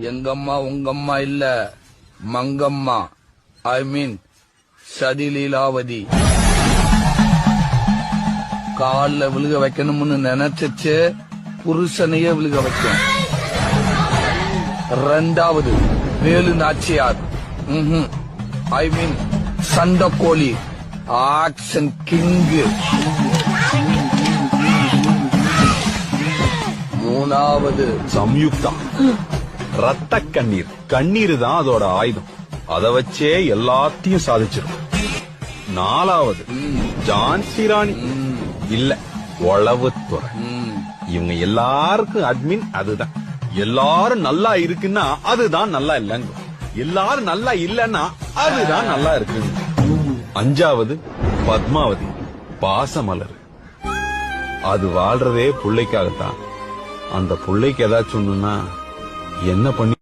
எங்கம்மா உங்கம்மா இல்ல, மங்கம்மா. ஐ மீன் சதிலீலாவதி. கால்ல விழுக வைக்கணும்னு நினைச்சிச்சு புருஷனையே விழுக வைக்கும். ரெண்டாவது வேலு நாச்சியார். ஐ மீன் சண்டக்கோழி, ஆக்ஷன் கிங்கு. மூணாவது சம்யுக்தா, ரத்த கண்ணீர். கண்ணீர் தான் அதோட ஆயுதம். அத வச்சே எல்லாத்தையும் சாதிச்சிடும். நாலாவது ஜான்சி ராணி, இல்ல உளவுத்துறை. இவங்க எல்லாருக்கும் அட்மின் அதுதான். எல்லாரும் நல்லா இருக்குன்னா அதுதான் நல்லா இல்லங்க, எல்லாரும் நல்லா இல்லன்னா அதுதான் நல்லா இருக்கு. அஞ்சாவது பத்மாவதி, பாசமலர். அது வாழ்றதே புள்ளைக்காகத்தான். அந்த புள்ளைக்கு ஏதாச்சும் ஒண்ணுன்னா என்ன பண்ணி